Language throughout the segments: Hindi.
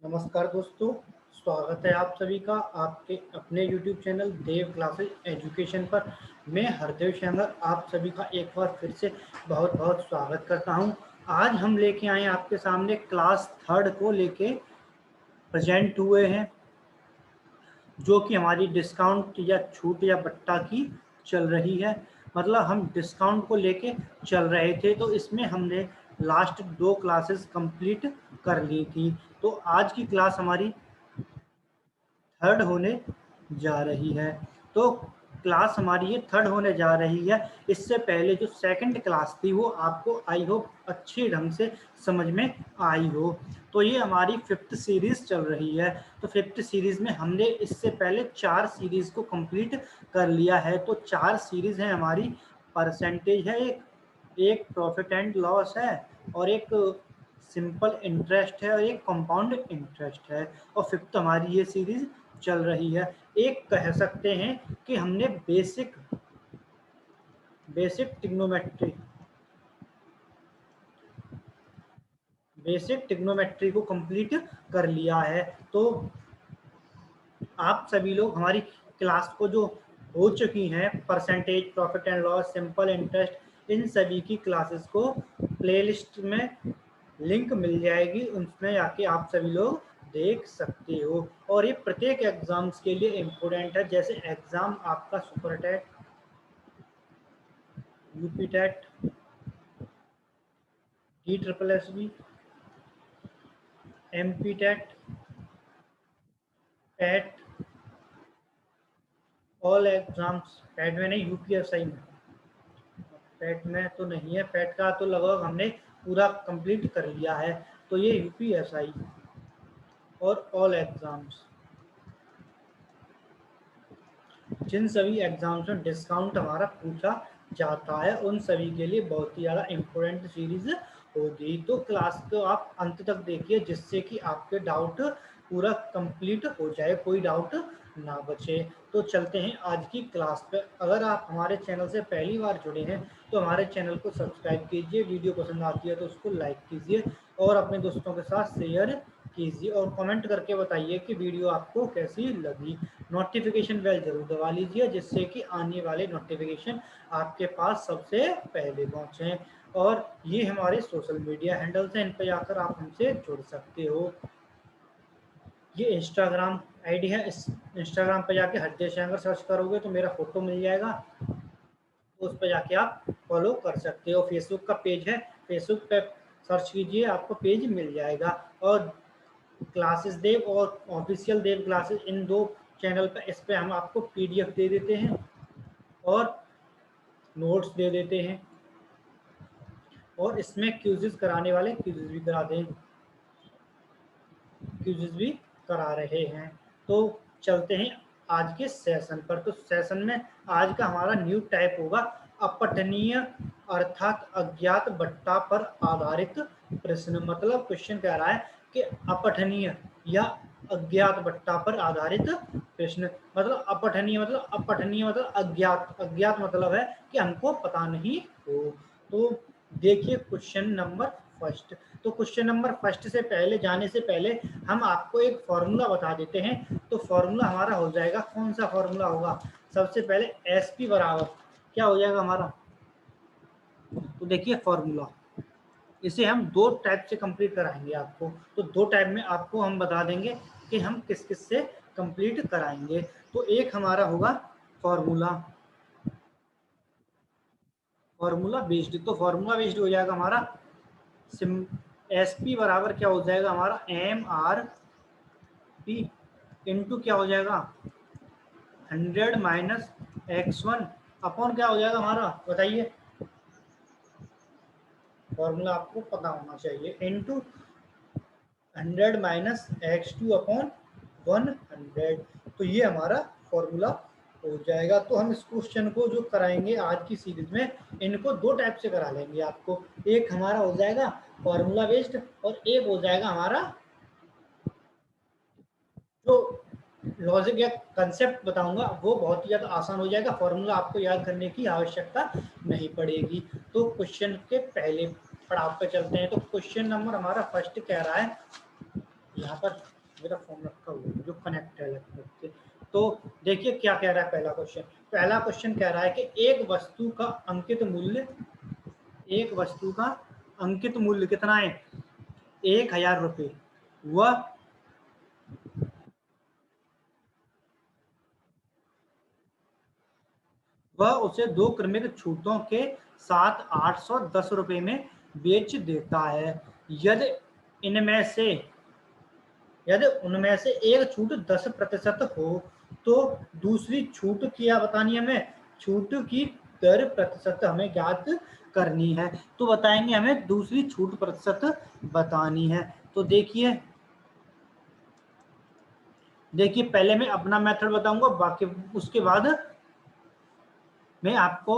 नमस्कार दोस्तों, स्वागत है आप सभी का आपके अपने YouTube चैनल देव क्लासेस एजुकेशन पर। मैं हरदेव शंकर आप सभी का एक बार फिर से बहुत बहुत स्वागत करता हूं। आज हम लेके आए आपके सामने क्लास थर्ड को लेके प्रेजेंट हुए हैं, जो कि हमारी डिस्काउंट या छूट या बट्टा की चल रही है। मतलब हम डिस्काउंट को लेके चल रहे थे, तो इसमें हमने लास्ट 2 क्लासेस कंप्लीट कर ली थी। तो आज की क्लास हमारी थर्ड होने जा रही है। तो क्लास हमारी ये थर्ड होने जा रही है। इससे पहले जो सेकंड क्लास थी वो आपको आई होप अच्छे ढंग से समझ में आई हो। तो ये हमारी फिफ्थ सीरीज चल रही है। तो फिफ्थ सीरीज में हमने इससे पहले 4 सीरीज को कंप्लीट कर लिया है। तो 4 सीरीज है हमारी। परसेंटेज है, एक प्रॉफिट एंड लॉस है, और एक सिंपल इंटरेस्ट है, और एक कंपाउंड इंटरेस्ट है। और फिफ्थ हमारी ये सीरीज चल रही है। एक कह सकते हैं कि हमने बेसिक टिग्नोमेट्री को कंप्लीट कर लिया है। तो आप सभी लोग हमारी क्लास को जो हो चुकी हैं, percentage, profit and loss, simple interest, इन सभी की क्लासेस को प्लेलिस्ट में लिंक मिल जाएगी, उसमें आके आप सभी लोग देख सकते हो। और ये प्रत्येक एग्जाम्स के लिए इम्पोर्टेंट है। जैसे एग्जाम आपका super TET, UP TET, DSSB, MP TET, TET, all exams, PET में नहीं, UPSI में। पैट में तो नहीं है, पैट का तो लगभग हमने पूरा कंप्लीट कर लिया है। तो ये UPSI और ऑल एग्जाम्स, जिन सभी एग्जाम्स में डिस्काउंट हमारा पूछा जाता है, उन सभी के लिए बहुत ही ज़्यादा इम्पोर्टेंट सीरीज होगी। तो क्लास को आप अंत तक देखिए, जिससे कि आपके डाउट पूरा कंप्लीट हो जाए, कोई डाउट ना बचे। तो चलते हैं आज की क्लास पे। अगर आप हमारे चैनल से पहली बार जुड़े हैं तो हमारे चैनल को सब्सक्राइब कीजिए, वीडियो पसंद आती है तो उसको लाइक कीजिए और अपने दोस्तों के साथ शेयर कीजिए, और कमेंट करके बताइए कि वीडियो आपको कैसी लगी। नोटिफिकेशन बेल जरूर दबा लीजिए, जिससे कि आने वाले नोटिफिकेशन आपके पास सबसे पहले पहुंचे। और ये हमारे सोशल मीडिया हैंडल्स हैं, इन पर जाकर आप हमसे जुड़ सकते हो। ये इंस्टाग्राम आईडी है, इस इंस्टाग्राम पर जाके हरदेव शंकर सर्च करोगे तो मेरा फोटो मिल जाएगा, तो उस पर जाके आप फॉलो कर सकते हो। फेसबुक का पेज है, फेसबुक पे सर्च कीजिए, आपको पेज मिल जाएगा। और क्लासेस देव और ऑफिशियल देव क्लासेस, इन 2 चैनल पर, इस पे हम आपको PDF दे देते हैं और नोट्स दे देते हैं, और इसमें क्विज़ेस कराने वाले क्विज़ेस भी करा दें, क्विज़ेस भी करा रहे हैं। तो चलते हैं आज के सेशन पर। तो सेशन में आज का हमारा न्यू टाइप होगा अपठनीय अर्थात अज्ञात बट्टा पर आधारित प्रश्न। मतलब क्वेश्चन कह रहा है कि अपठनीय या अज्ञात बट्टा पर आधारित प्रश्न। मतलब अपठनीय मतलब अज्ञात, अज्ञात मतलब है कि हमको पता नहीं हो। तो देखिए क्वेश्चन नंबर फर्स्ट। तो क्वेश्चन नंबर फर्स्ट से पहले जाने से पहले हम आपको एक फॉर्मूला बता देते हैं। तो फॉर्मूला हमारा हो जाएगा, कौन सा फॉर्मूला होगा? सबसे पहले SP बराबर क्या हो जाएगा हमारा? तो देखिए फॉर्मूला, इसे हम 2 टाइप से कंप्लीट कराएंगे आपको। तो 2 टाइप में आपको हम बता देंगे कि हम किस किस से कंप्लीट कराएंगे। तो एक हमारा होगा फॉर्मूला बेस्ड। तो फॉर्मूला बेस्ड हो जाएगा हमारा SP बराबर क्या हो जाएगा हमारा? MRP इंटू क्या हो जाएगा? 100 माइनस x1 अपॉन क्या हो जाएगा हमारा? बताइए, फॉर्मूला आपको पता होना चाहिए। Into 100 minus x2 upon 100। तो ये हमारा फॉर्मूला हो जाएगा। तो हम इस क्वेश्चन को जो कराएंगे आज की सीरीज में, इनको 2 टाइप से करा लेंगे आपको। एक हमारा हो जाएगा फॉर्मूला बेस्ड, और एक हो जाएगा हमारा जो लॉजिक या कंसेप्ट बताऊंगा वो बहुत ही ज़्यादा आसान हो जाएगा। फॉर्मूला आपको याद करने की आवश्यकता नहीं पड़ेगी। तो क्वेश्चन के पहले पड़ाव पे चलते हैं। तो क्वेश्चन नंबर हमारा फर्स्ट कह रहा है यहाँ पर मेरा फोन रखा हुआ है जो कनेक्ट है लैपटॉप से। तो देखिए क्या कह रहा है पहला क्वेश्चन। पहला क्वेश्चन कह रहा है कि एक वस्तु का अंकित मूल्य कितना है, 1000 रुपये। वह उसे 2 क्रमिक छूटों के साथ 810 रुपये में बेच देता है। यदि इनमें से यदि उनमें से एक छूट 10% हो तो दूसरी छूट क्या बतानी है हमें, छूट की दर प्रतिशत हमें ज्ञात करनी है। तो बताएंगे हमें दूसरी छूट प्रतिशत बतानी है। तो देखिए पहले मैं अपना मेथड बताऊंगा, बाकी उसके बाद मैं आपको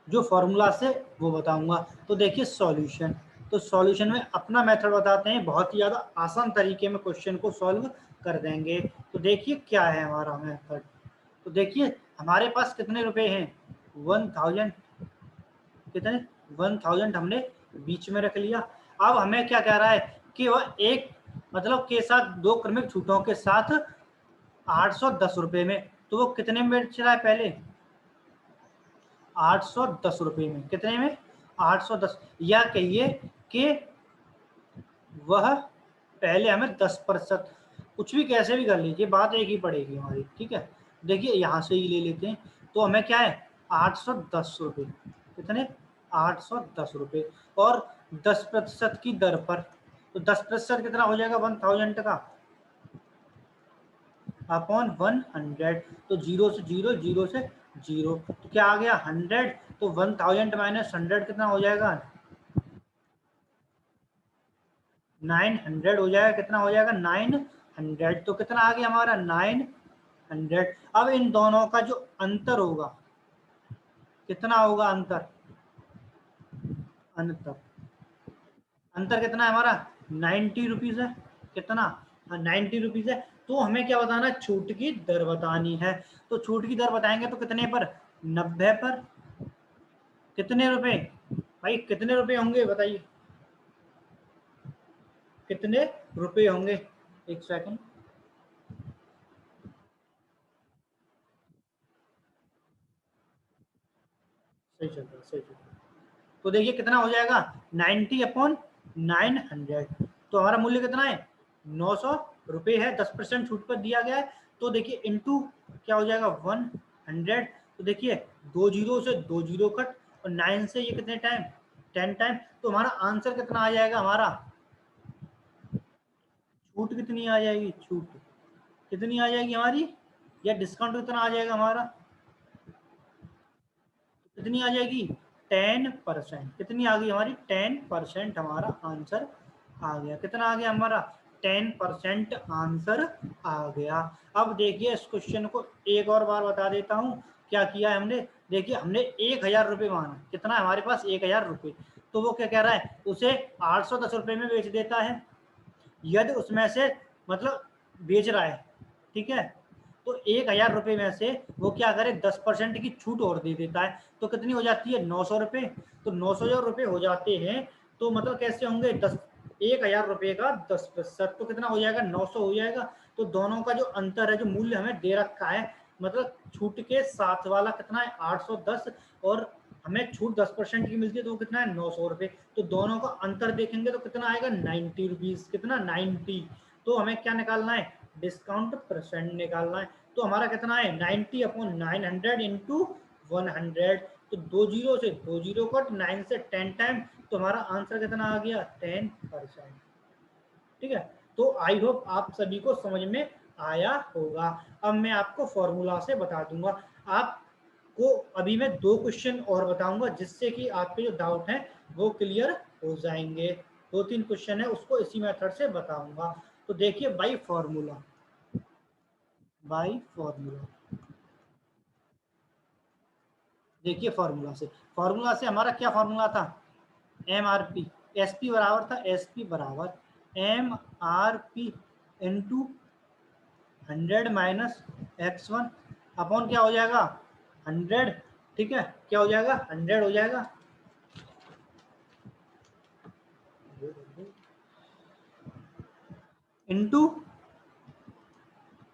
जो फॉर्मूला से वो बताऊंगा। तो देखिए सॉल्यूशन, तो सॉल्यूशन में अपना मेथड बताते हैं, बहुत ही ज़्यादा आसान तरीके में क्वेश्चन को सॉल्व कर देंगे। तो देखिए क्या है हमारा मेथड। तो देखिए हमारे पास कितने रुपए हैं, 1000, कितने 1000 हमने बीच में रख लिया। अब हमें क्या कह रहा है कि वह एक मतलब के साथ 2 क्रमिक छूटों के साथ 810 रुपये में, तो वो कितने में बेच रहा है पहले, 810 रुपये में। कितने में, 810। या कहिए कि वह पहले हमें 10%, कुछ भी कैसे भी कर लीजिए, बात एक ही पड़ेगी हमारी, ठीक है। देखिए यहाँ से ही ले लेते हैं। तो हमें क्या है 810 रुपये, कितने 810 रुपये, और 10% की दर पर। तो 10% कितना हो जाएगा 1000 का अपॉन 100। तो 0 से 0, 0 से 0, तो क्या आ गया 100। तो 1000 माइनस 100 कितना हो जाएगा, 900 हो जाएगा। कितना हो जाएगा 900। तो कितना आ गया हमारा 900। अब इन दोनों का जो अंतर होगा, कितना होगा अंतर, अंतर अंतर कितना है हमारा 90 रुपीज है। कितना 90 रुपीज है। तो हमें क्या बताना है, छूट की दर बतानी है। तो छूट की दर बताएंगे तो कितने पर, 90 पर। कितने रुपए भाई, कितने रुपए होंगे बताइए, कितने रुपए होंगे, एक सेकंड। सही चल रहा, सही चल रहा। तो देखिए कितना हो जाएगा 90 अपॉन 900। तो हमारा मूल्य कितना है 900 रुपये है, 10% छूट पर दिया गया है। तो देखिए इंटू क्या हो जाएगा 100। तो देखिए 2 जीरो से 2 जीरो कट, और 9 से ये कितने टाइम 10 टाइम। तो हमारा आंसर कितना आ जाएगा, हमारा छूट कितनी आ जाएगी, छूट कितनी आ जाएगी हमारी, या डिस्काउंट कितना आ जाएगा हमारा, कितनी आ जाएगी 10%। कितनी आ गई हमारी 10% हमारा आंसर आ गया। कितना आ गया हमारा 10% आंसर आ गया। अब देखिए इस क्वेश्चन को एक और बार बता देता हूँ क्या किया है हमने। देखिए हमने 1000 रुपये मांगा, कितना है हमारे पास 1000 रुपये। तो वो क्या कह रहा है, उसे 810 रुपये में बेच देता है। यदि उसमें से मतलब बेच रहा है, ठीक है, तो 1000 रुपये में से वो क्या करे 10% की छूट और दे देता है। तो कितनी हो जाती है 900 रुपये। तो 900 रुपये हो जाते हैं। तो मतलब कैसे होंगे 1000 रुपये का 10%, तो कितना हो जाएगा 900 हो जाएगा। तो दोनों का जो अंतर है, जो मूल्य हमें दे रखा है, मतलब छूट के साथ वाला कितना है 810, और हमें छूट 10% की मिलती है तो वो कितना है 900 रुपये। तो दोनों का अंतर देखेंगे तो कितना आएगा 90 रुपीज, कितना 90। तो हमें क्या निकालना है, डिस्काउंट परसेंट निकालना है। तो हमारा कितना है 90 अपॉन 900 इंटू 100। तो 2 जीरो से 2 जीरो कट, 9 से 10 टाइम। तो हमारा आंसर कितना आ गया 10%। ठीक है। तो आई होप आप सभी को समझ में आया होगा। अब मैं आपको फॉर्मूला से बता दूंगा। आपको अभी मैं 2 क्वेश्चन और बताऊंगा जिससे कि आपके जो डाउट हैं वो क्लियर हो जाएंगे। 2-3 क्वेश्चन है उसको इसी मेथड से बताऊंगा। तो देखिए बाई फॉर्मूला, बाई फॉर्मूला देखिए फॉर्मूला से हमारा क्या फॉर्मूला था, M R P. S P बराबर था, एस पी बराबर M R P into 100 minus x1 upon क्या हो जाएगा 100। ठीक है, क्या हो जाएगा 100 हो जाएगा। इंटू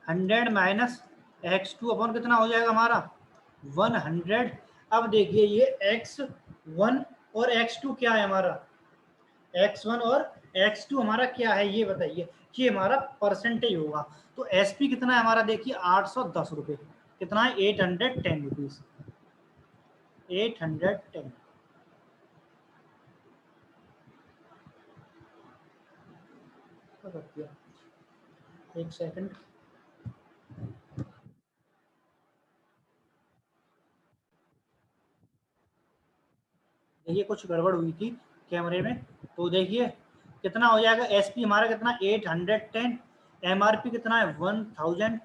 100 माइनस x2 अपॉन कितना हो जाएगा हमारा 100। अब देखिए ये x1 और x2 क्या है हमारा, x1 और x2 हमारा क्या है ये बताइए, कि हमारा परसेंटेज होगा। तो एसपी कितना है हमारा, देखिए 810 रुपये, कितना है 810 रुपीज, 810। एक सेकंड, देखिए कुछ गड़बड़ हुई थी कैमरे में। तो देखिए कितना हो जाएगा, एसपी हमारा कितना 810, एमआरपी कितना है 1000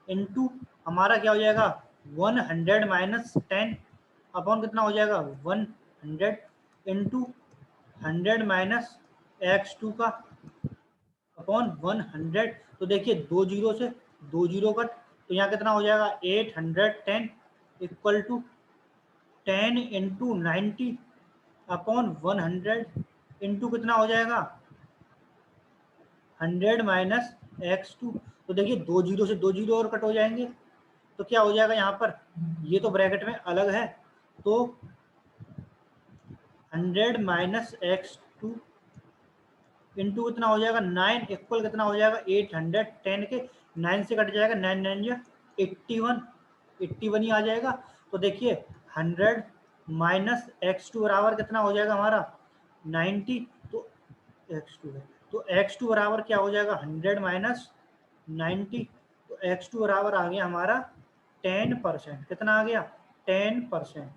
इंटू हमारा क्या हो जाएगा 100 माइनस 10 अपॉन कितना हो जाएगा 100 इंटू 100 माइनस x2 का अपॉन 100। तो देखिए दो जीरो से दो जीरो कट, तो यहाँ कितना हो जाएगा 810 equal to 10 into 90 upon 100 into कितना हो जाएगा 100 माइनस x2। तो देखिए दो जीरो से दो जीरो और कट हो जाएंगे, तो क्या हो जाएगा यहाँ पर, ये तो ब्रैकेट में अलग है, तो 100 माइनस x2 इंटू कितना हो जाएगा 9 इक्वल कितना हो जाएगा 810 के 9 से कट जाएगा, 9 9 या 81, 81 ही आ जाएगा। तो देखिए 100 माइनस x2 बराबर कितना हो जाएगा हमारा 90, तो x2 है, तो x2 बराबर क्या हो जाएगा 100 माइनस 90, तो x2 बराबर आ गया हमारा 10%। कितना आ गया 10%,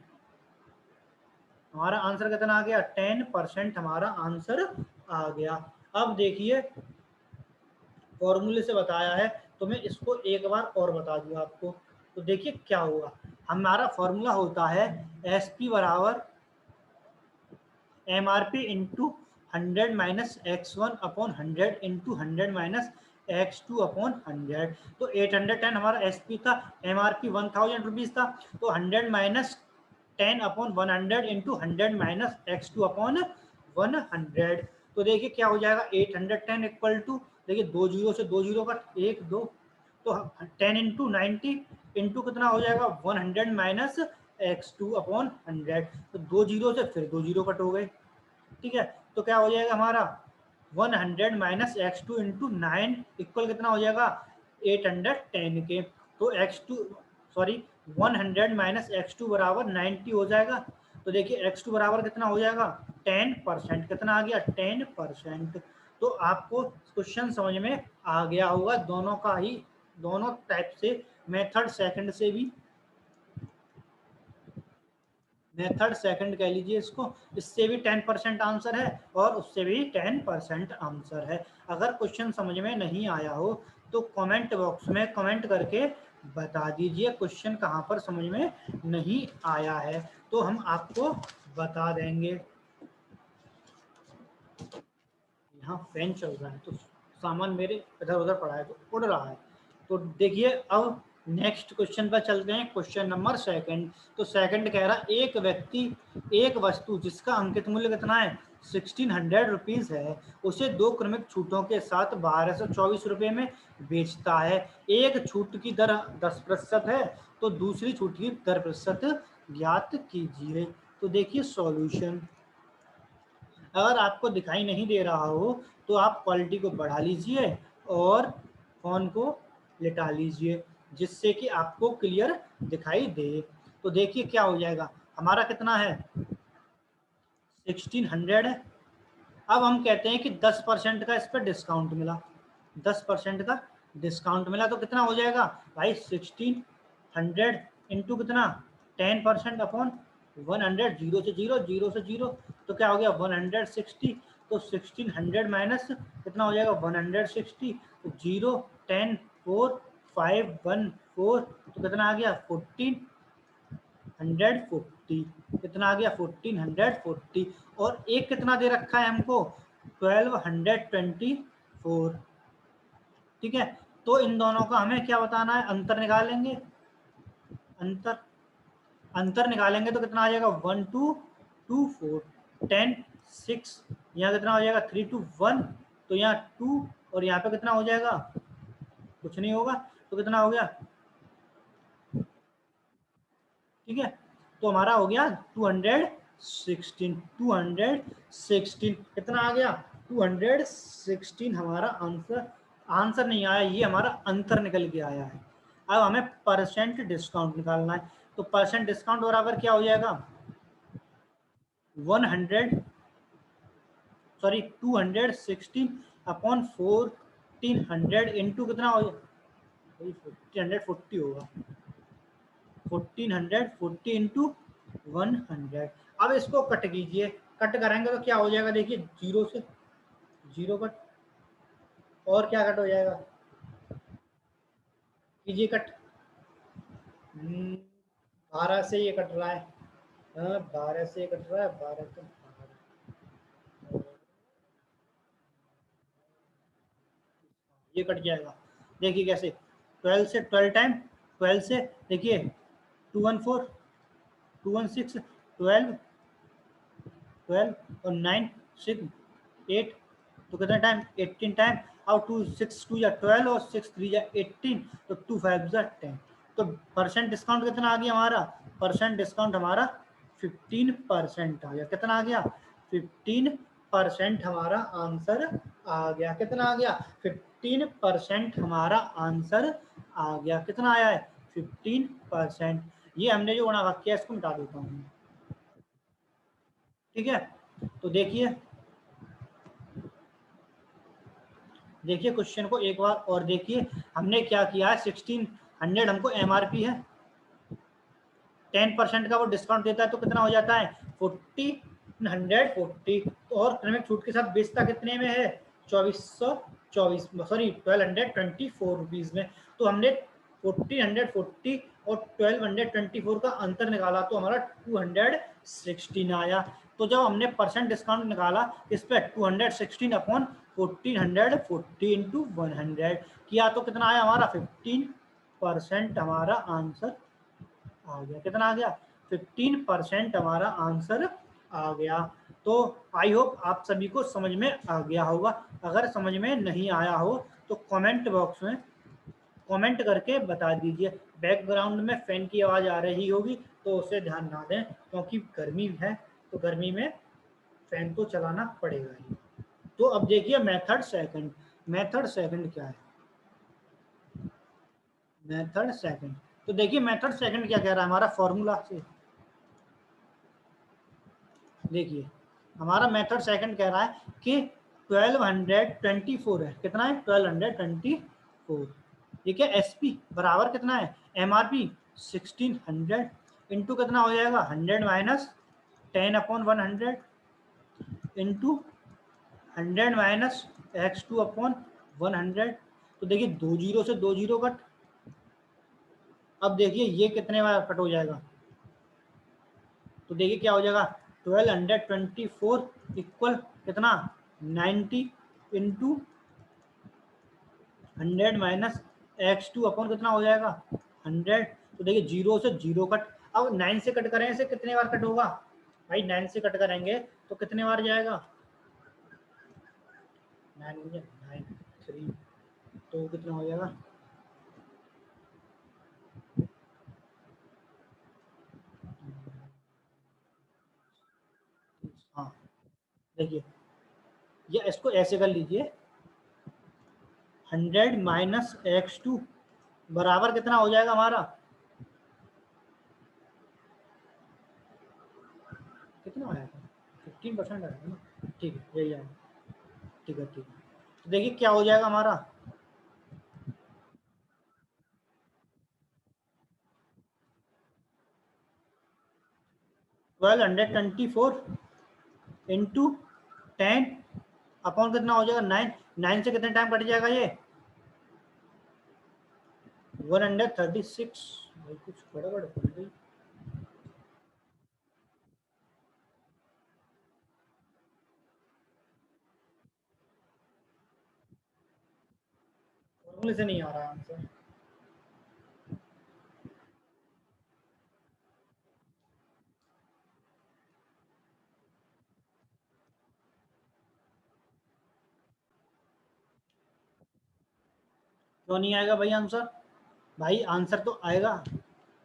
हमारा आंसर कितना आ गया 10% हमारा आंसर आ गया। अब देखिए फॉर्मूले से बताया है, तो मैं इसको एक बार और बता दूं आपको। तो देखिए क्या होगा, हमारा फॉर्मूला होता है एस पी बराबर M R P into 100 minus x1 upon 100 into 100 minus x2 upon 100। तो 810 हमारा एस पी था, एम आर पी 1000 रुपीज था, तो 100 minus 10 upon 100 into 100 minus x2 upon 100। तो देखिए क्या हो जाएगा 810 इक्वल टू, देखिए दो जीरो से दो जीरो का एक दो, तो 10 इंटू 90 इंटू कितना हो जाएगा 100 माइनस x2 अपॉन 100। तो दो जीरो से फिर दो जीरो कट हो गए, ठीक है। तो क्या हो जाएगा हमारा 100 माइनस x2 इंटू 9 इक्वल कितना हो जाएगा 810 के। तो x2 सॉरी 100 माइनस x2 बराबर 90 हो जाएगा। तो देखिए x2 बराबर कितना हो जाएगा 10%, कितना आ गया 10%। तो आपको क्वेश्चन समझ में आ गया होगा, दोनों का ही, दोनों टाइप से, मेथड सेकंड से भी, मेथड सेकंड कह लीजिए इसको, इससे भी 10% आंसर है और उससे भी 10% आंसर है। अगर क्वेश्चन समझ में नहीं आया हो तो कमेंट बॉक्स में कमेंट करके बता दीजिए क्वेश्चन कहाँ पर समझ में नहीं आया है, तो हम आपको बता देंगे। यहाँ फैन चल रहा है तो सामान मेरे इधर उधर पड़ा है तो उड़ रहा है। तो देखिए अब नेक्स्ट क्वेश्चन पर चलते हैं, क्वेश्चन नंबर सेकंड। तो सेकंड कह रहा एक व्यक्ति एक वस्तु जिसका अंकित मूल्य कितना है 1600 रुपीज है, उसे दो क्रमिक छूटों के साथ 1224 रुपये में बेचता है। एक छूट की दर 10% है, तो दूसरी छूट की दर प्रतिशत ज्ञात कीजिए। तो देखिए सॉल्यूशन, अगर आपको दिखाई नहीं दे रहा हो तो आप क्वालिटी को बढ़ा लीजिए और फोन को लिटा लीजिए, जिससे कि आपको क्लियर दिखाई दे। तो देखिए क्या हो जाएगा, हमारा कितना है 1600 है। अब हम कहते हैं कि 10% का इस पर डिस्काउंट मिला, 10% का डिस्काउंट मिला, तो कितना हो जाएगा भाई 1600 इंटू कितना 10% अपॉन 100, जीरो से जीरो, जीरो से जीरो, तो क्या हो गया 160। तो 1600 माइनस कितना हो जाएगा 160, तो जीरो 10 4 5 1 4, तो कितना आ गया 1440, कितना आ गया 1440। और एक कितना दे रखा है हमको 1224, ठीक है। तो इन दोनों का हमें क्या बताना है, अंतर निकालेंगे, अंतर अंतर निकालेंगे तो कितना आ जाएगा 1224, 10 6, यहाँ कितना हो जाएगा 3 to 1, तो यहाँ 2 और यहाँ पे कितना हो जाएगा, कुछ नहीं होगा, तो कितना हो गया, ठीक है। तो हमारा हो गया 216 कितना आ गया, 216 हमारा आंसर, आंसर नहीं आया, ये हमारा अंतर निकल के आया है। अब हमें परसेंट डिस्काउंट निकालना है, तो परसेंट डिस्काउंट बराबर क्या हो जाएगा, 100 सॉरी 216 अपॉन 1400 इंटू कितना हो, 1440 होगा, 1440 इंटू 100। अब इसको कट कीजिए, कट करेंगे तो क्या हो जाएगा, देखिए जीरो से जीरो कट, और क्या कट हो जाएगा, कीजिए कट, 12 से ये कट रहा है, हाँ 12 से ये कट रहा है, 12 से 12, ये कट जाएगा, देखिए कैसे, 12 से 12 टाइम, 12 से देखिए 214 216 12 12 और 9 6 8, तो कितना टाइम, 18 टाइम, और 2 6 2 या 12 और 6 3 या 18, तो 2 5 जा 10। तो परसेंट डिस्काउंट कितना आ गया हमारा, परसेंट डिस्काउंट हमारा 15% आ गया, कितना आ गया 15% हमारा आंसर आ गया, कितना आ गया 15% हमारा आंसर आ गया, कितना आया है 15%। ये हमने जो गुणा भाग किया इसको मिटा देता हूँ, ठीक है। तो देखिए, देखिए क्वेश्चन को एक बार और देखिए, हमने क्या किया है, 1600 हमको एमआरपी है, 10% का वो डिस्काउंट देता है, तो कितना हो जाता है 1440, और क्रमिक छूट के साथ बेचता कितने में है, 2424, सॉरी 1224 रुपीज में। तो हमने 1440 और 1224 का अंतर निकाला, तो हमारा 216 आया। तो जब हमने परसेंट डिस्काउंट निकाला इस पे 216 अपॉन 1440 इंटू 100 किया, तो कितना आया हमारा 15% हमारा आंसर आ गया, कितना आ गया 15% हमारा आंसर आ गया। तो आई होप आप सभी को समझ में आ गया होगा, अगर समझ में नहीं आया हो तो कमेंट बॉक्स में कमेंट करके बता दीजिए। बैकग्राउंड में फैन की आवाज़ आ रही होगी तो उसे ध्यान ना दें, क्योंकि गर्मी है, तो गर्मी में फैन तो चलाना पड़ेगा ही। तो अब देखिए मेथड सेकंड, मेथड सेकंड क्या है, मेथड सेकंड, तो देखिए मेथड सेकंड क्या कह रहा है हमारा फॉर्मूला से, देखिए हमारा मेथड सेकंड कह रहा है कि 1224 है, कितना है 1224, ठीक है। एसपी बराबर कितना है, एमआरपी 1600 इंटू कितना हो जाएगा 100 minus 10 upon 100 into 100 minus x2 upon 100। तो देखिए 2 जीरो से 2 जीरो कट, अब देखिए ये कितने बार कट हो जाएगा, तो देखिए क्या हो जाएगा 1224 इक्वल कितना 90 इंटू 100 माइनस x2 अपॉन कितना हो जाएगा 100। तो देखिए जीरो से जीरो कट, अब 9 से कट करें से कितने बार कट होगा भाई, 9 से कट करेंगे तो कितने बार जाएगा, 9 9 3, तो कितना हो जाएगा, हाँ देखिए ये इसको ऐसे कर लीजिए, 100 माइनस x2 बराबर कितना हो जाएगा हमारा, कितना आएगा 15% आएगा ना, ठीक है यही आएगा, ठीक है ठीक है। तो देखिए क्या हो जाएगा हमारा, 1224 इंटू 10 अपॉन कितना हो जाएगा 9, 9 से कितने टाइम कट जाएगा ये 136, भाई कुछ गड़बड़ हो गई, फॉर्मूले से नहीं आ रहा आंसर, क्यों नहीं आएगा भाई आंसर? भाई आंसर तो आएगा।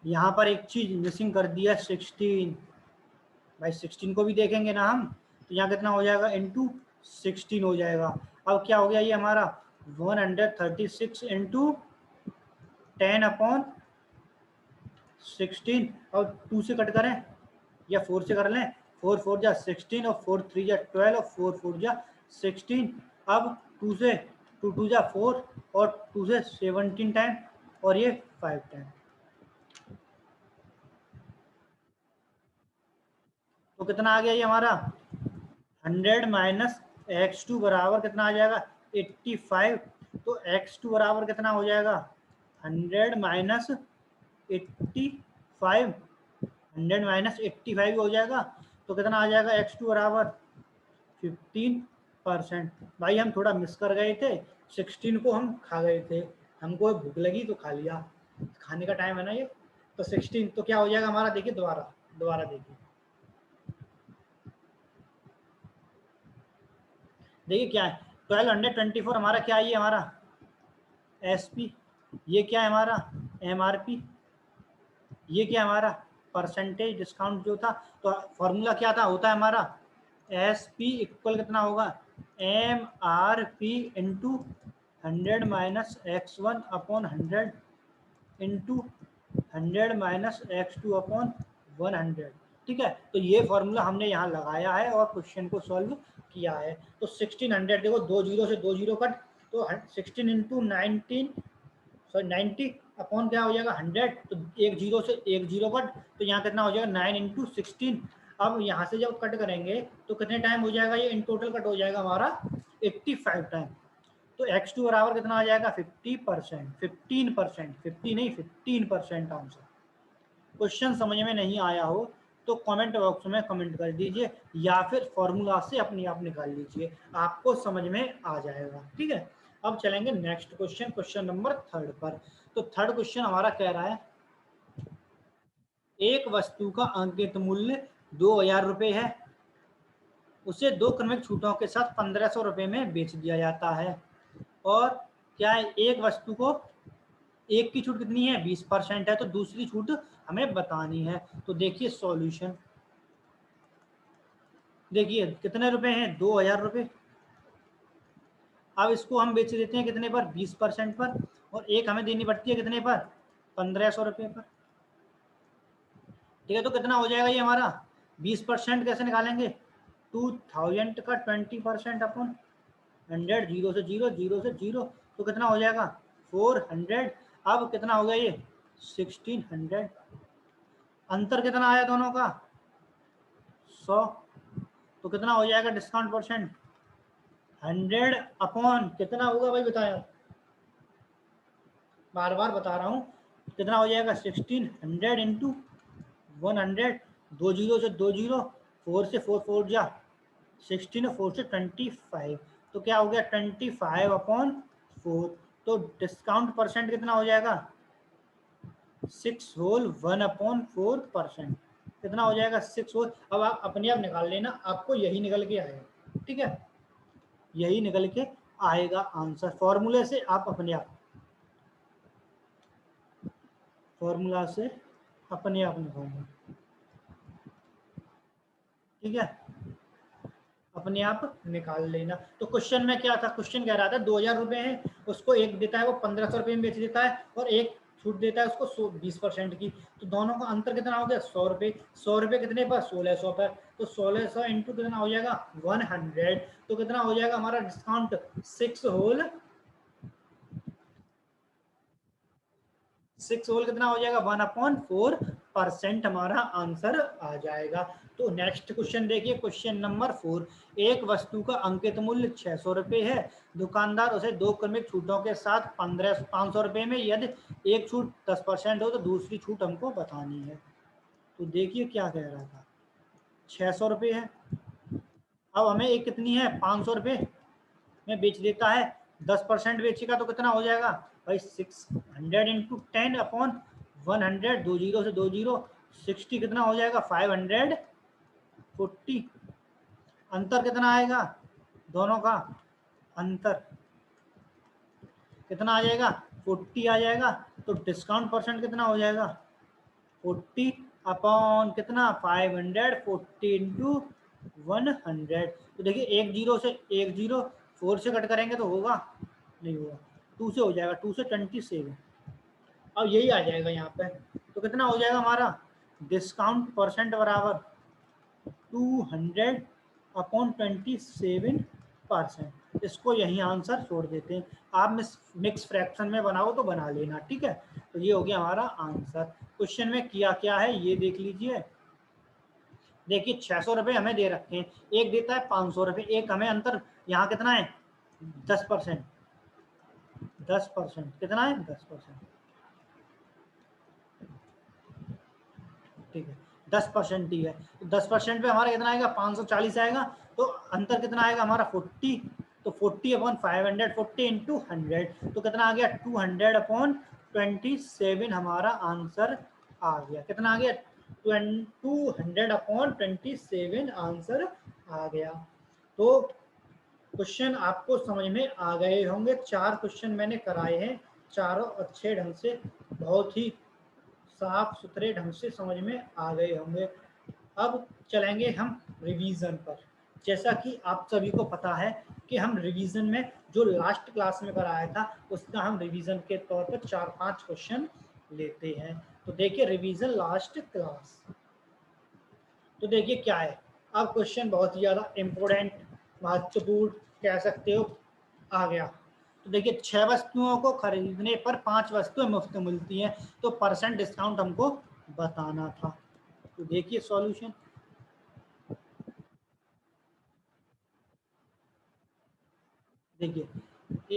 यहाँ पर एक चीज मिसिंग कर दिया 16। भाई 16 को भी देखेंगे ना हम, तो यहाँ कितना हो जाएगा, इंटू 16 हो जाएगा। अब क्या हो गया ये हमारा 136 इंटू 10/16। और 2 से कट करें या 4 से कर लें। 4 4 जा 16 और 4 3 जा 12 और 4 4 जा 16। अब 2 से 2 2 जा 4 और 2 से 17 टाइम और ये 5 टाइम। तो कितना आ गया ये हमारा 100 माइनस x2 बराबर कितना आ जाएगा 85। तो x2 बराबर कितना हो जाएगा 100 माइनस 85। 100 माइनस 85 हो जाएगा। तो कितना आ जाएगा x2 बराबर 15%। भाई हम थोड़ा मिस कर गए थे, 16 को हम खा गए थे, हमको भूख लगी तो खा लिया, खाने का टाइम है ना ये। तो 16 तो क्या हो जाएगा हमारा, देखिए दोबारा दोबारा देखिए, देखिए क्या है 1224 हमारा क्या है, ये हमारा एसपी, ये क्या है हमारा एमआरपी, ये क्या है हमारा परसेंटेज डिस्काउंट जो था। तो फॉर्मूला क्या था, होता है हमारा एस पी इक्वल कितना होगा M R P into 100 minus x1 upon 100 into 100 minus x2 upon 100। ठीक है, तो ये फॉर्मूला हमने यहाँ लगाया है और क्वेश्चन को सॉल्व किया है। तो 1600 देखो, 2 जीरो से 2 जीरो कट, तो 16 इंटू 19 सॉरी 90 अपॉन क्या हो जाएगा 100। तो एक जीरो से एक जीरो कट, तो यहाँ कितना हो जाएगा 9 इंटू 16। अब यहाँ से जब कट करेंगे तो कितने टाइम हो जाएगा, ये इन टोटल कट हो जाएगा हमारा 85 टाइम। तो x2 बराबर कितना आ जाएगा 50%, 15%, 50 नहीं 15% आंसर। क्वेश्चन समझ में नहीं आया हो तो कमेंट बॉक्स में कमेंट कर दीजिए या फिर फॉर्मूला से अपने आप निकाल लीजिए, आपको समझ में आ जाएगा। ठीक है, अब चलेंगे नेक्स्ट क्वेश्चन, क्वेश्चन नंबर 3 पर। तो थर्ड क्वेश्चन हमारा कह रहा है एक वस्तु का अंकित मूल्य 2000 रुपये है, उसे दो क्रमिक छूटों के साथ 1500 रुपये में बेच दिया जाता है। और क्या है, एक वस्तु को एक की छूट कितनी है 20% है, तो दूसरी छूट हमें बतानी है। तो देखिए सॉल्यूशन, देखिए कितने रुपए हैं 2000 रुपये। अब इसको हम बेच देते हैं कितने पर 20% पर, और एक हमें देनी पड़ती है कितने पर 1500 रुपये पर। ठीक है, तो कितना हो जाएगा ये हमारा 20% कैसे निकालेंगे, 2000 का 20% अपन 100, जीरो से जीरो, जीरो से जीरो, तो कितना हो जाएगा 400। अब कितना हो गया ये 1600। अंतर कितना आया दोनों का 100। तो कितना हो जाएगा डिस्काउंट परसेंट 100 अपॉन कितना होगा भाई बताया, बार बार बता रहा हूँ, कितना हो जाएगा 1600 इंटू 100। दो जीरो से दो जीरो, 4 से 4 4 जा 16 और 4 से 25, तो क्या हो गया 25 अपॉन 4। तो डिस्काउंट परसेंट कितना हो जाएगा 6 होल 1/4%। कितना हो जाएगा 6 होल। अब आप अपने आप निकाल लेना, आपको यही निकल के आएगा। ठीक है, यही निकल के आएगा आंसर, फॉर्मूले से आप अपने आप, फॉर्मूला से अपने आप निकालना। ठीक है, अपने आप निकाल लेना। तो क्वेश्चन में क्या था, क्वेश्चन कह रहा था 2000 रुपये है, उसको एक देता है वो 1500 रुपये में बेच देता है, और एक छूट देता है उसको 20% की। तो दोनों का अंतर कितना हो गया 100 रुपये। 100 रुपये कितने पर 1600 पर, तो 1600 इंटू कितना हो जाएगा 100। तो कितना हो जाएगा हमारा डिस्काउंट 6 होल कितना हो जाएगा 1/4% हमारा आंसर आ जाएगा। तो नेक्स्ट क्वेश्चन देखिए, क्वेश्चन नंबर 4। एक वस्तु का अंकित मूल्य 600 रुपये है, दुकानदार उसे दो क्रमिक छूटों के साथ 500 रुपये में, यदि एक छूट 10% हो तो दूसरी छूट हमको बतानी है। तो देखिए क्या कह रहा था, 600 रुपये है, अब हमें एक कितनी है 500 रुपये में बेच देता है, 10% बेचेगा तो कितना हो जाएगा भाई 600 इंटू 10 अपॉन 100, दो जीरो से दो जीरो, 60 कितना हो जाएगा 540। अंतर कितना आएगा दोनों का, अंतर कितना आ जाएगा 40 आ जाएगा, तो डिस्काउंट परसेंट कितना हो जाएगा 40 अपॉन कितना 500, 40 इंटू 100। तो देखिए एक जीरो से एक जीरो 4 से कट करेंगे तो होगा नहीं होगा, 2 से हो जाएगा, 2 से 27। अब यही आ जाएगा यहाँ पे, तो कितना हो जाएगा हमारा डिस्काउंट परसेंट बराबर 200 अपॉन 27%। इसको यही आंसर छोड़ देते हैं। आप मिक्स फ्रैक्शन में बनाओ तो बना लेना, ठीक है। तो ये हो गया हमारा आंसर। क्वेश्चन में किया क्या है ये देख लीजिए। देखिए 600 रुपये हमें दे रखे हैं, एक देता है 500 रुपये, एक हमें अंतर यहाँ कितना है 10%। 10% कितना है 10%, ठीक है 10% ही है। तो 10% पे हमारा कितना आएगा 540 आएगा, तो अंतर कितना आएगा हमारा 40। तो 40 अपॉन 500, 40 इंटू 100, तो कितना आ गया 200 अपॉन 27 हमारा आंसर आ गया। कितना आ गया 200 अपॉन 27 आंसर आ गया। तो क्वेश्चन आपको समझ में आ गए होंगे। 4 क्वेश्चन मैंने कराए हैं, चारों अच्छे ढंग से बहुत ही साफ सुथरे ढंग से समझ में आ गए होंगे। अब चलेंगे हम रिवीजन पर। जैसा कि आप सभी को पता है कि हम रिवीजन में जो लास्ट क्लास में कराया था उसका हम रिवीजन के तौर पर 4-5 क्वेश्चन लेते हैं। तो देखिए रिवीजन लास्ट क्लास, तो देखिए क्या है। अब क्वेश्चन बहुत ही ज़्यादा इम्पोर्टेंट महत्वपूर्ण कह सकते हो आ गया। तो देखिए 6 वस्तुओं को खरीदने पर 5 वस्तुएं मुफ्त मिलती हैं, तो परसेंट डिस्काउंट हमको बताना था। तो देखिए सॉल्यूशन, देखिए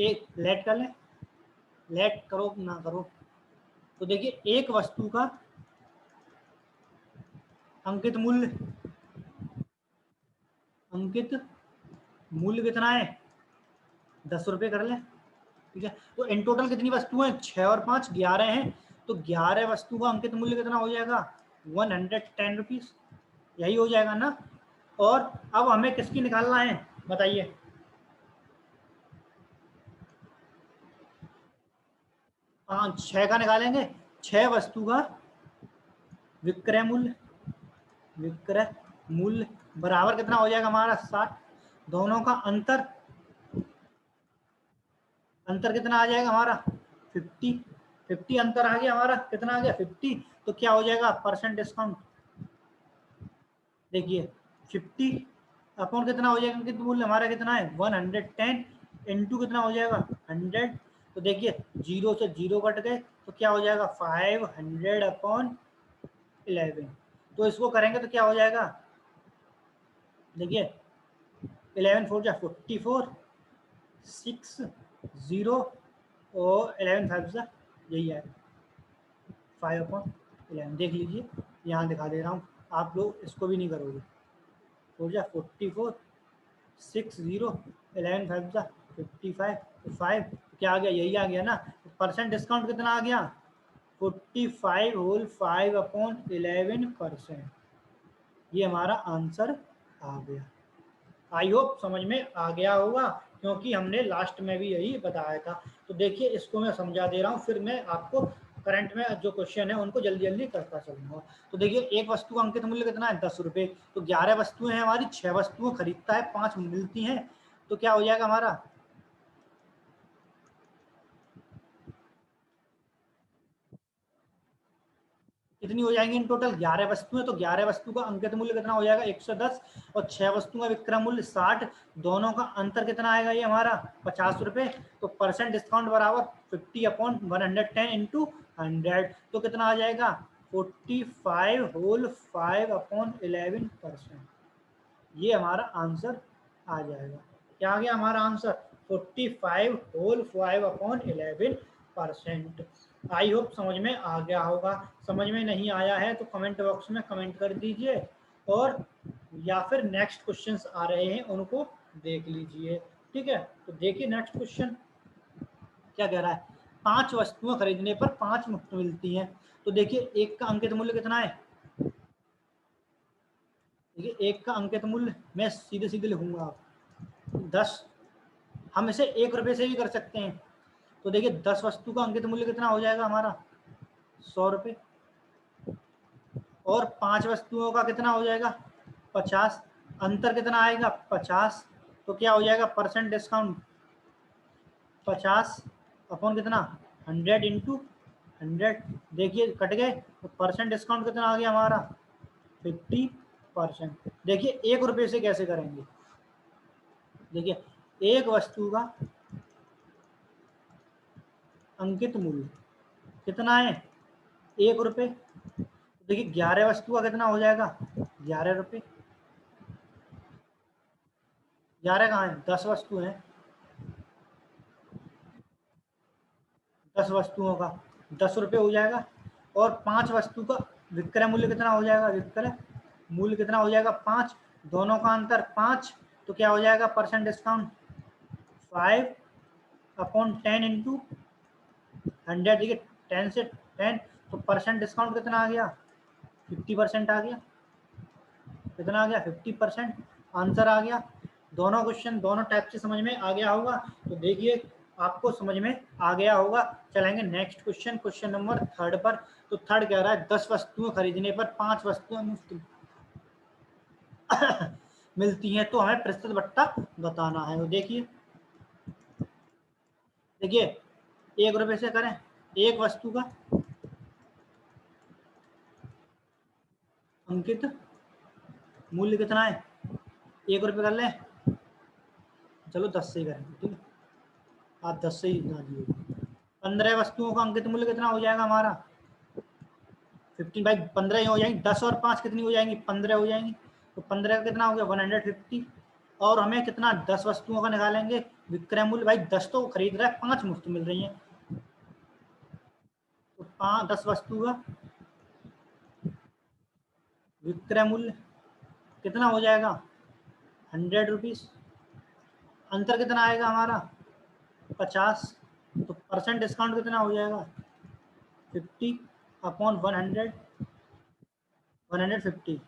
एक लेट कर लें, लेट करो ना करो। तो देखिए एक वस्तु का अंकित मूल्य, अंकित मूल्य कितना है 10 रुपये कर लें, ठीक है। तो इन टोटल कितनी वस्तुएं 6 और 5 11 हैं, तो 11 वस्तु का अंकित मूल्य कितना हो जाएगा 110 रुपीज, यही हो जाएगा ना। और अब हमें किसकी निकालना है बताइए। हाँ 6 का निकालेंगे, 6 वस्तु का विक्रय मूल्य, विक्रय मूल्य बराबर कितना हो जाएगा हमारा 60। दोनों का अंतर, अंतर कितना आ जाएगा हमारा 50। 50 अंतर आ गया हमारा, कितना आ गया 50। तो क्या हो जाएगा परसेंट डिस्काउंट, देखिए 50 अपॉन कितना हो जाएगा अंकित मूल्य हमारा कितना है 110 इंटू कितना हो जाएगा 100। तो देखिए जीरो से जीरो कट गए, तो क्या हो जाएगा 500 अपॉन 11। तो इसको करेंगे तो क्या हो जाएगा, देखिए 11 4 जा 44, 60 और 11 5 जा यही है 5/11। देख लीजिए यहाँ दिखा दे रहा हूँ, आप लोग इसको भी नहीं करोगे। 4 जा 44, 60, 11 5 जा 55, 5 क्या आ गया यही आ गया ना। परसेंट डिस्काउंट कितना आ गया 45 होल 5 अपॉन 11%, ये हमारा आंसर आ गया। आई होप समझ में आ गया होगा, क्योंकि हमने लास्ट में भी यही बताया था। तो देखिए इसको मैं समझा दे रहा हूँ, फिर मैं आपको करंट में जो क्वेश्चन है उनको जल्दी जल्दी करता चलूंगा। तो देखिए एक वस्तु का अंकित मूल्य कितना है 10 रुपये, तो 11 वस्तुएं हैं हमारी, 6 वस्तुएं खरीदता है 5 मिलती हैं, तो क्या हो जाएगा हमारा कितनी हो जाएंगी इन टोटल 11 वस्तुएं। तो 11 वस्तु का अंकित मूल्य कितना हो जाएगा 110, और 6 वस्तुओं का विक्रय मूल्य 60, दोनों का अंतर कितना आएगा ये हमारा 50 रुपये। तो परसेंट डिस्काउंट बराबर 50 अपॉन 110 इंटू 100, तो कितना आ जाएगा 45 होल 5 अपॉन 11%, ये हमारा आंसर आ जाएगा। क्या आ गया हमारा answer 45 whole 5 upon 11%। I hope समझ में आ गया होगा। समझ में नहीं आया है तो कमेंट बॉक्स में कमेंट कर दीजिए, और या फिर नेक्स्ट क्वेश्चंस आ रहे हैं उनको देख लीजिए, ठीक है। तो देखिए नेक्स्ट क्वेश्चन क्या कह रहा है, 5 वस्तुएं खरीदने पर 5 मुफ्त मिलती हैं। तो देखिए एक का अंकित मूल्य कितना है, देखिए एक का अंकित मूल्य मैं सीधे सीधे लिखूंगा आप 10, हम इसे 1 रुपये से भी कर सकते हैं। तो देखिए 10 वस्तु का अंकित मूल्य कितना हो जाएगा हमारा 100 रुपये, और 5 वस्तुओं का कितना हो जाएगा 50, अंतर कितना आएगा 50, तो क्या हो जाएगा परसेंट डिस्काउंट 50 अपॉन कितना 100 इंटू 100, देखिए कट गए, तो परसेंट डिस्काउंट कितना आ गया हमारा 50%। देखिए 1 रुपये से कैसे करेंगे, देखिए एक वस्तु का अंकित मूल्य कितना है 1 रुपये, देखिए 11 वस्तु का कितना हो जाएगा 11 रुपये, 11 कहाँ है 10 वस्तु है, 10 वस्तुओं का 10 रुपये हो जाएगा, और 5 वस्तु का विक्रय मूल्य कितना हो जाएगा, विक्रय मूल्य कितना हो जाएगा 5, दोनों का अंतर 5, तो क्या हो जाएगा परसेंट डिस्काउंट 5/10 इंटू 100, देखिए 10 से 10, तो परसेंट डिस्काउंट कितना आ गया 50% आ गया, कितना आ गया 50%, आंसर आ गया। दोनों क्वेश्चन दोनों टाइप से समझ में आ गया होगा, तो देखिए आपको समझ में आ गया होगा। चलेंगे नेक्स्ट क्वेश्चन, क्वेश्चन नंबर 3 पर। तो थर्ड कह रहा है 10 वस्तुएं खरीदने पर 5 वस्तुएं मुफ्त मिलती हैं, तो हमें प्रतिशत बट्टा बताना है। तो देखिए 1 रुपये से करें, एक वस्तु का अंकित मूल्य कितना है 1 रुपये कर लें, चलो 10 से ही करेंगे, ठीक है आप 10 से ही बना दिए। 15 वस्तुओं का अंकित मूल्य कितना हो जाएगा हमारा 15 ही हो जाएंगी, 10 और 5 कितनी हो जाएंगी 15 हो जाएंगी, तो 15 का कितना हो गया 150, और हमें कितना 10 वस्तुओं का निकालेंगे विक्रय मूल्य, भाई 10 तो खरीद रहा है 5 मुफ्त मिल रही हैं, तो 10 वस्तु का विक्रय मूल्य कितना हो जाएगा 100 रुपीज, अंतर कितना आएगा हमारा 50, तो परसेंट डिस्काउंट कितना हो जाएगा 50/100, 150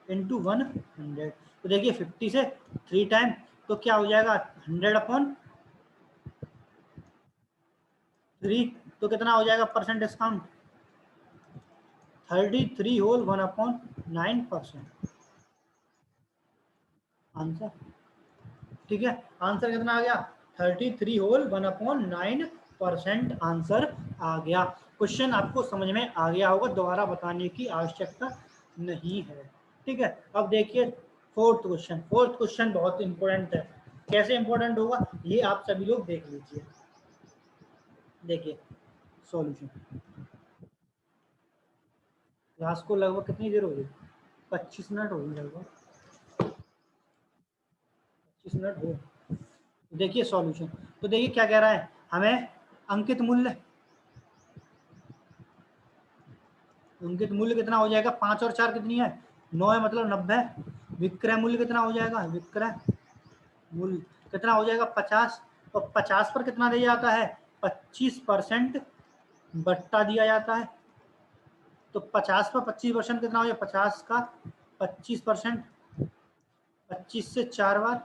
इंटू 100, तो देखिए 50 से 3 टाइम, तो क्या हो जाएगा 100/3, तो कितना हो जाएगा परसेंट डिस्काउंट 33 होल 1/9%, आंसर ठीक है। आंसर कितना आ गया 33 होल 1/9% आंसर आ गया। क्वेश्चन आपको समझ में आ गया होगा, दोबारा बताने की आवश्यकता नहीं है, ठीक है। अब देखिए फोर्थ क्वेश्चन, फोर्थ क्वेश्चन बहुत इंपॉर्टेंट है। कैसे इंपॉर्टेंट होगा ये आप सभी लोग देख लीजिए। देखिए सॉल्यूशन, क्लास को लगभग कितनी देर हो गई 25 मिनट हो गई, लगभग 25 मिनट हो। देखिए सॉल्यूशन, तो देखिए क्या कह रहा है हमें अंकित मूल्य, अंकित मूल्य कितना हो जाएगा 5 और 4 कितनी है 9 है, मतलब 90। विक्रय मूल्य कितना हो जाएगा, विक्रय मूल्य कितना हो जाएगा 50, और 50 पर कितना दिया जाता है 25% बट्टा दिया जाता है, तो 50 पर 25% कितना हो जाएगा 50 का 25%, 25 से 4 बार,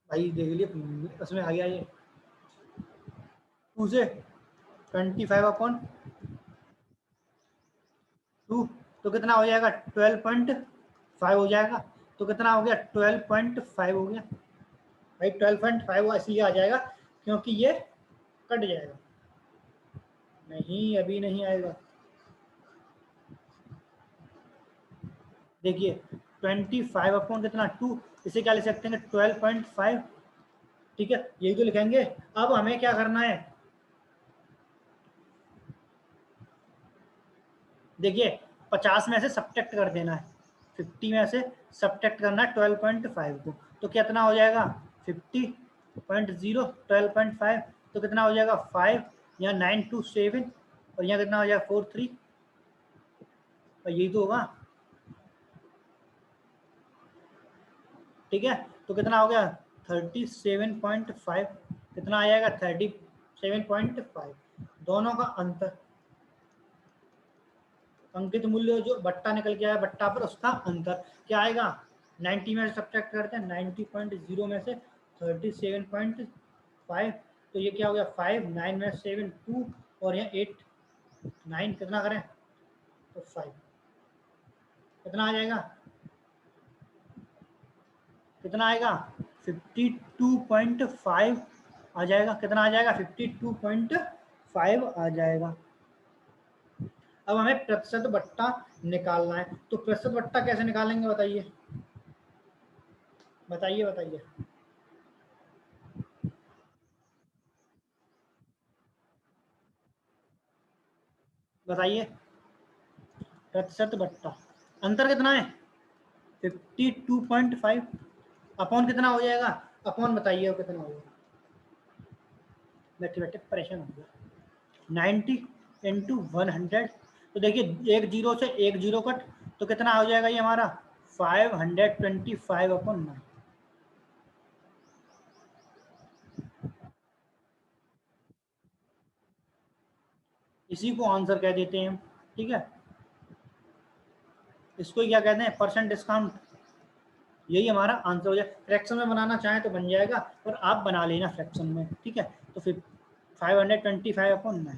भाई देख लिए उसमें आ गया ये 2 से 25/2, तो कितना हो जाएगा 12.5 हो जाएगा, तो कितना हो गया 12.5 हो गया, भाई 12.5 इसलिए आ जाएगा क्योंकि ये कट जाएगा, नहीं अभी नहीं आएगा। देखिए 25 अपॉन कितना 2, इसे क्या लिख सकते हैं 12.5, ठीक है यही तो लिखेंगे। अब हमें क्या करना है, देखिए 50 में से सब्ट्रैक्ट कर देना है, 50 में से सब्ट्रैक्ट करना है 12.5 को, तो कितना हो जाएगा 50.0 12.5, तो कितना हो जाएगा 5 या 927, और यहाँ कितना हो जाएगा 43, और यही तो होगा, ठीक है। तो कितना हो गया 37.5, कितना आ जाएगा 37.5, दोनों का अंतर, अंकित मूल्य जो बट्टा निकल के आया बट्टा पर उसका अंतर क्या आएगा, 90 में से सब्ट्रैक्ट करते हैं 90.0 में से 37.5, तो ये क्या हो गया 5, 9 में 7 2 और यहाँ 8 9 कितना करें तो 5 कितना आ जाएगा, कितना आएगा 52.5 आ जाएगा, कितना आ जाएगा 52.5 आ जाएगा। अब हमें प्रतिशत बट्टा निकालना है, तो प्रतिशत बट्टा कैसे निकालेंगे बताइए बताइए बताइए। बताइए प्रतिशत बट्टा अंतर कितना है 52.5 अपॉन कितना हो जाएगा, अपॉन बताइए कितना हो जाएगा, बैठे बैठे परेशान हो गया। 90 इंटू 100, तो देखिए एक जीरो से एक जीरो कट, तो कितना हो जाएगा ये हमारा 525/9। इसी को आंसर कह देते हैं हम, ठीक है। इसको क्या कहते हैं परसेंट डिस्काउंट, यही हमारा आंसर हो जाए। फ्रैक्शन में बनाना चाहें तो बन जाएगा, और आप बना लेना फ्रैक्शन में, ठीक है। तो फिर 525/9,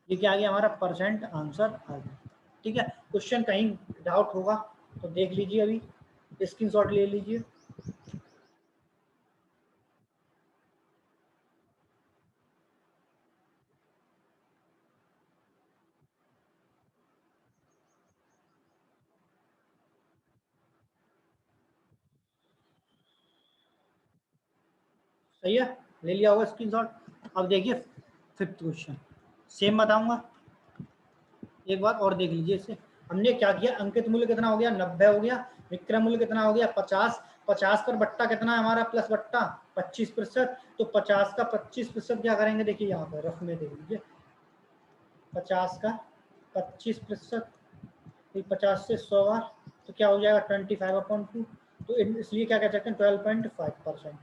ये क्या आ गया हमारा परसेंट आंसर आ गया, ठीक है। क्वेश्चन कहीं डाउट होगा तो देख लीजिए, अभी स्क्रीनशॉट ले लीजिए। सही है, ले लिया होगा स्क्रीनशॉट। अब देखिए फिफ्थ क्वेश्चन, सेम बताऊंगा, एक बार और देख लीजिए इसे। हमने क्या किया, अंकित मूल्य कितना हो गया 90 हो गया, विक्रय मूल्य कितना हो गया 50, 50 पर बट्टा कितना है हमारा प्लस बट्टा 25%, तो 50 का 25% क्या करेंगे, देखिए यहाँ पर रफ में देख लीजिए, 50 का 25%, 50 से 100 बार, तो क्या हो जाएगा 25/2, तो इसलिए क्या कह सकते हैं 12.5%,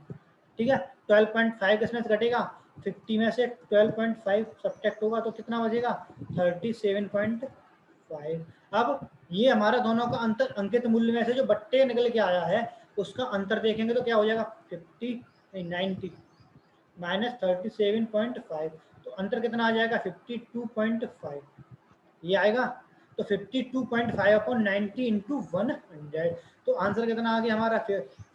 ठीक है। 12.5 किसमें से घटेगा 50 में से 12.5 सब्ट्रैक्ट होगा, तो कितना बचेगा 37.5। अब ये हमारा दोनों का अंतर, अंकित मूल्य में से जो बट्टे निकल के आया है उसका अंतर देखेंगे तो क्या हो जाएगा 90 माइनस 37.5, तो अंतर कितना आ जाएगा 52.5, ये आएगा। तो 52.5/90 इंटू 100, तो आंसर कितना आ गया हमारा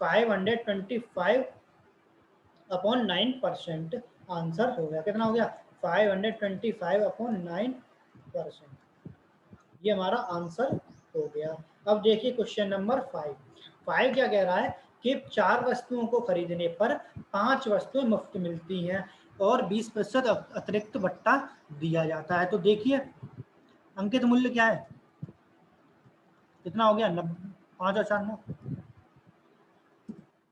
525/9%, आंसर हो गया, कितना हो गया 525/9%, ये हमारा आंसर हो गया। अब देखिए क्वेश्चन नंबर 5, 5 क्या कह रहा है कि 4 वस्तुओं को खरीदने पर 5 वस्तुएं मुफ्त मिलती हैं और 20% अतिरिक्त बट्टा दिया जाता है। तो देखिए अंकित मूल्य क्या है, कितना हो गया 5 और 4 9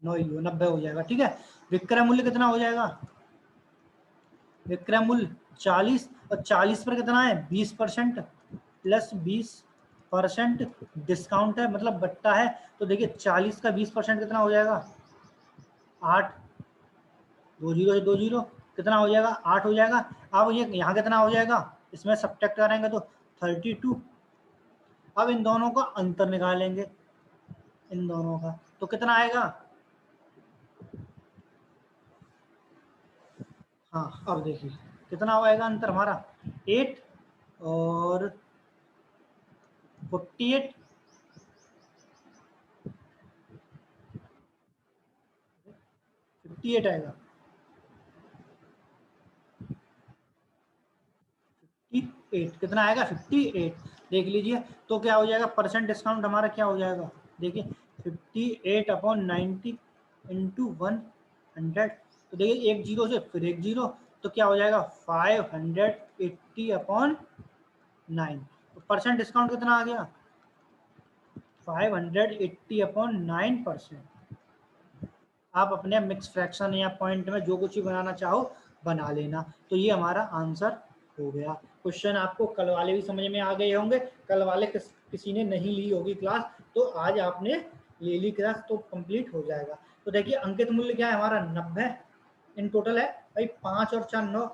9 ही 90 हो जाएगा, ठीक है। विक्रय मूल्य कितना हो जाएगा, विक्रय मूल्य 40, और 40 पर कितना है 20% प्लस 20% डिस्काउंट है, मतलब बट्टा है। तो देखिए 40 का 20% कितना हो जाएगा 8, 2 जीरो से 2 जीरो, कितना हो जाएगा 8 हो जाएगा। अब ये यहाँ कितना हो जाएगा, इसमें सब्ट्रैक्ट करेंगे तो 32। अब इन दोनों का अंतर निकालेंगे, इन दोनों का, तो कितना आएगा, हाँ अब देखिए कितना आएगा अंतर हमारा 8 और 48, 58 आएगा, 58 कितना आएगा 58, देख लीजिए। तो क्या हो जाएगा परसेंट डिस्काउंट हमारा क्या हो जाएगा, देखिए 58/90 इंटू 100, तो देखिए एक जीरो से फिर एक जीरो, तो क्या हो जाएगा 580/9, तो परसेंट डिस्काउंट कितना आ गया 580/9%। आप अपने मिक्स फ्रैक्शन या पॉइंट में जो कुछ भी बनाना चाहो बना लेना। तो ये हमारा आंसर हो गया। क्वेश्चन आपको कल वाले भी समझ में आ गए होंगे, कल वाले किसी ने नहीं ली होगी क्लास, तो आज आपने ले ली क्लास तो कंप्लीट हो जाएगा। तो देखिए अंकित मूल्य क्या है हमारा 90 इन टोटल है भाई, 5 और 4 9,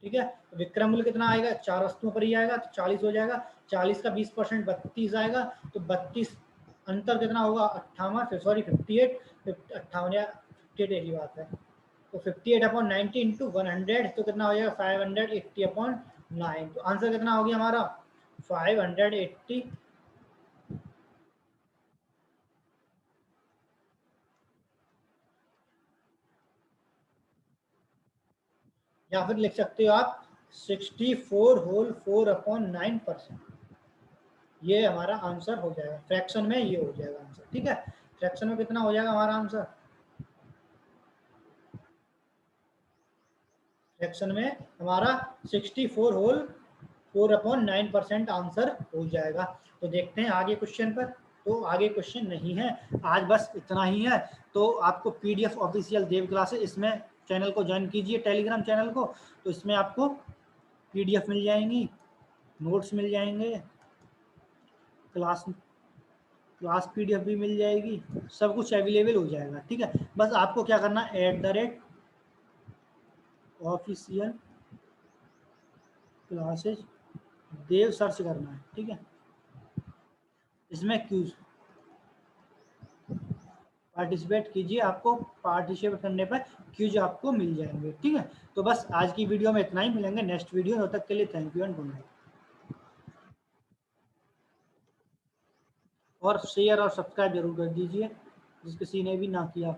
ठीक है। तो विक्रम मूल्य कितना आएगा, 4 वस्तुओं पर ही आएगा तो 40 हो जाएगा। 40 का 20% 32 आएगा, तो 32 अंतर कितना होगा, 58, सॉरी 58, 58 या 58 एक ही बात है। तो 58/90 इंटू 100 तो कितना हो जाएगा 580/9। तो आंसर कितना हो गया हमारा 580, या फिर लिख सकते हो आप 64 होल 4/9%। ये हमारा आंसर हो जाएगा, फ्रैक्शन में ये हो जाएगा आंसर। ठीक है, फ्रैक्शन में कितना हो जाएगा हमारा आंसर, फ्रैक्शन में हमारा 64 होल 4/9% आंसर हो जाएगा। तो देखते हैं आगे क्वेश्चन पर। तो आगे क्वेश्चन नहीं है, आज बस इतना ही है। तो आपको पीडीएफ ऑफिशियल देव क्लासेस, इसमें चैनल को ज्वाइन कीजिए, टेलीग्राम चैनल को। तो इसमें आपको पीडीएफ मिल जाएंगी, नोट्स मिल जाएंगे, क्लास पीडीएफ भी मिल जाएगी, सब कुछ अवेलेबल हो जाएगा। ठीक है, बस आपको क्या करना है, @ऑफिशियल क्लासेस देव सर्च करना है। ठीक है, इसमें क्यूज पार्टिसिपेट कीजिए, आपको पार्टिसिपेट करने पर क्यूज आपको मिल जाएंगे। ठीक है, तो बस आज की वीडियो में इतना ही, मिलेंगे नेक्स्ट वीडियो, तब तक के लिए thank you and good night. और शेयर और सब्सक्राइब जरूर कर दीजिए जिस किसी ने भी ना किया।